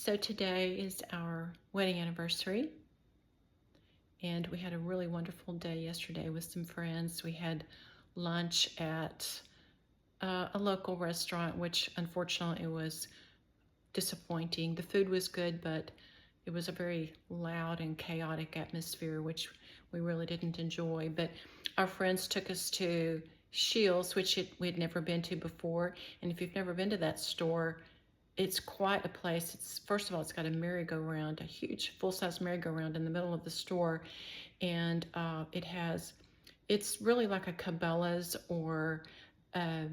So today is our wedding anniversary, and we had a really wonderful day yesterday with some friends. We had lunch at a local restaurant, which unfortunately was disappointing. The food was good, but it was a very loud and chaotic atmosphere, which we really didn't enjoy. But our friends took us to Shields, which we had never been to before. And if you've never been to that store, it's quite a place. First of all, it's got a merry-go-round, a huge full-size merry-go-round in the middle of the store, and it's really like a Cabela's or uh,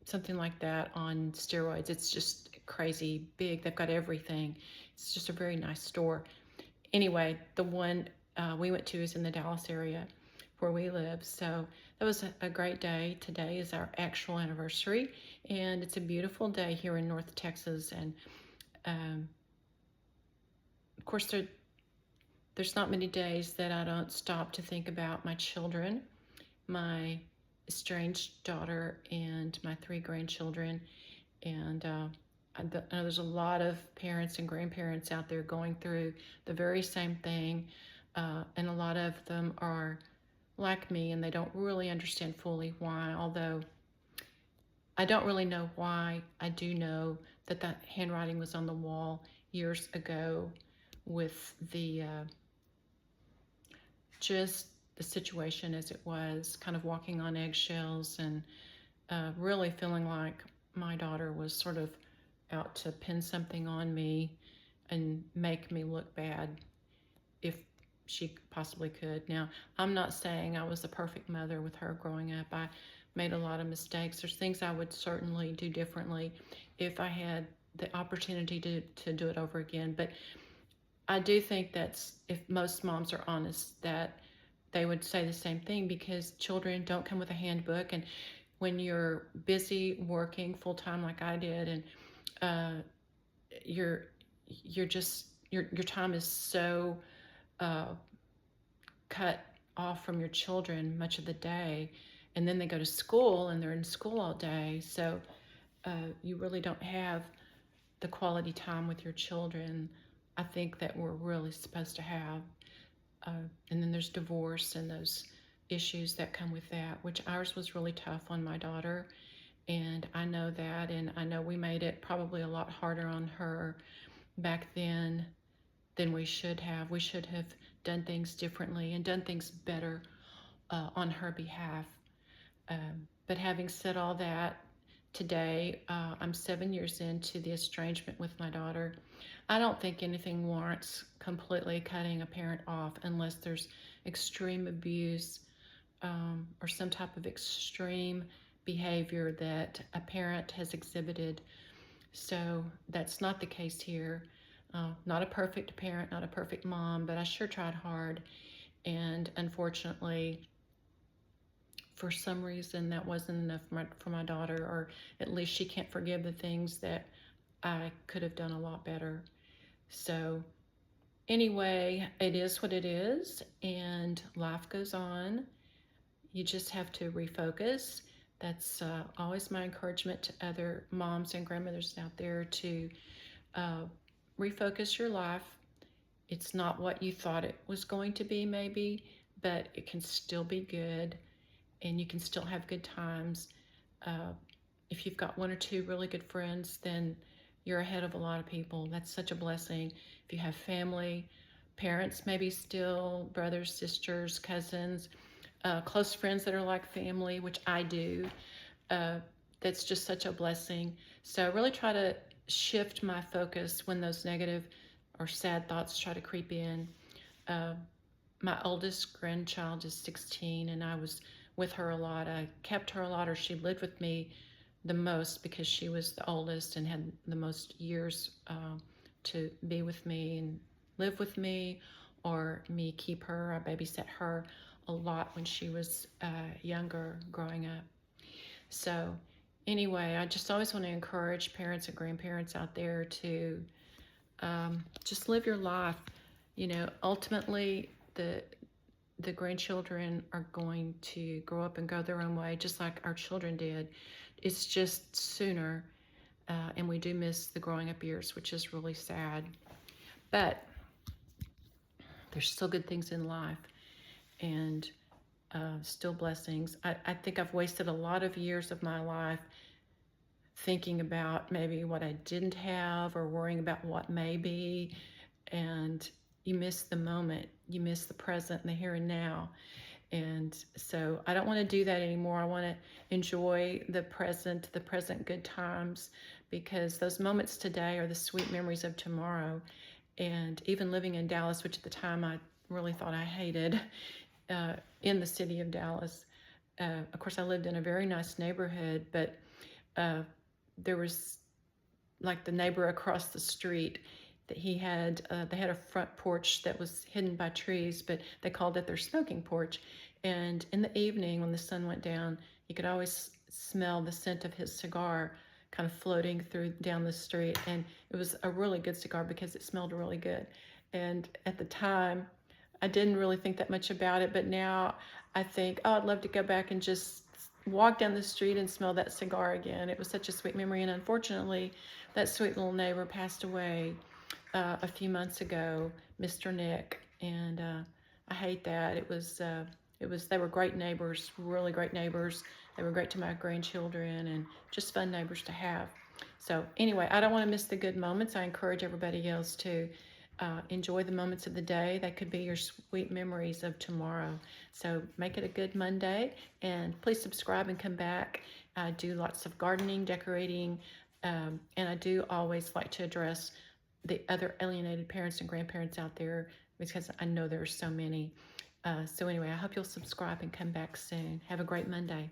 something like that on steroids. It's just crazy big. They've got everything. It's just a very nice store. Anyway, the one we went to is in the Dallas area where we live. So that was a great day. Today is our actual anniversary, and it's a beautiful day here in North Texas. And of course, there's not many days that I don't stop to think about my children, my estranged daughter, and my 3 grandchildren. And I know there's a lot of parents and grandparents out there going through the very same thing, and a lot of them are like me, and they don't really understand fully why, although I don't really know why. I do know that that handwriting was on the wall years ago with just the situation as it was, kind of walking on eggshells, and really feeling like my daughter was sort of out to pin something on me and make me look bad if she possibly could. Now, I'm not saying I was a perfect mother with her growing up. I made a lot of mistakes. There's things I would certainly do differently if I had the opportunity to do it over again. But I do think that's, if most moms are honest, that they would say the same thing, because children don't come with a handbook. And when you're busy working full time like I did, and you're just your time is so cut off from your children much of the day, and then they go to school and they're in school all day, so you really don't have the quality time with your children I think that we're really supposed to have. And then there's divorce and those issues that come with that, which ours was really tough on my daughter, and I know that, and I know we made it probably a lot harder on her back then than we should have. We should have done things differently and done things better on her behalf. But having said all that, today I'm 7 years into the estrangement with my daughter. I don't think anything warrants completely cutting a parent off unless there's extreme abuse or some type of extreme behavior that a parent has exhibited. So that's not the case here. Not a perfect parent, not a perfect mom, but I sure tried hard. And unfortunately, for some reason, that wasn't enough for my daughter, or at least she can't forgive the things that I could have done a lot better. So anyway, it is what it is, and life goes on. You just have to refocus. That's always my encouragement to other moms and grandmothers out there, to refocus your life. It's not what you thought it was going to be, maybe, but it can still be good, and you can still have good times. If you've got 1 or 2 really good friends, then you're ahead of a lot of people. That's such a blessing. If you have family, parents maybe still, brothers, sisters, cousins, close friends that are like family, which I do, that's just such a blessing. So I really try to shift my focus when those negative or sad thoughts try to creep in. My oldest grandchild is 16, and I was with her a lot. I kept her a lot, or she lived with me the most, because she was the oldest and had the most years to be with me and live with me, or me keep her. I babysat her a lot when she was younger, growing up. So anyway, I just always want to encourage parents and grandparents out there to just live your life. You know, ultimately, the grandchildren are going to grow up and go their own way, just like our children did. It's just sooner. and we do miss the growing up years, which is really sad. But there's still good things in life, and still blessings. I think I've wasted a lot of years of my life thinking about maybe what I didn't have or worrying about what may be, and you miss the moment, you miss the present and the here and now. And so I don't want to do that anymore. I want to enjoy the present good times, because those moments today are the sweet memories of tomorrow. And even living in Dallas, which at the time I really thought I hated, in the city of Dallas. Of course, I lived in a very nice neighborhood, but there was like the neighbor across the street that they had a front porch that was hidden by trees, but they called it their smoking porch. And in the evening, when the sun went down, you could always smell the scent of his cigar kind of floating through down the street. And it was a really good cigar because it smelled really good. And at the time, I didn't really think that much about it, but now I think, oh, I'd love to go back and just walk down the street and smell that cigar again. It was such a sweet memory. And unfortunately, that sweet little neighbor passed away a few months ago, Mr. Nick. And I hate that. They were great neighbors, really great neighbors. They were great to my grandchildren and just fun neighbors to have. So anyway, I don't want to miss the good moments. I encourage everybody else to enjoy the moments of the day. That could be your sweet memories of tomorrow. So make it a good Monday, and please subscribe and come back. I do lots of gardening, decorating, and I do always like to address the other alienated parents and grandparents out there, because I know there are so many. So anyway, I hope you'll subscribe and come back soon. Have a great Monday.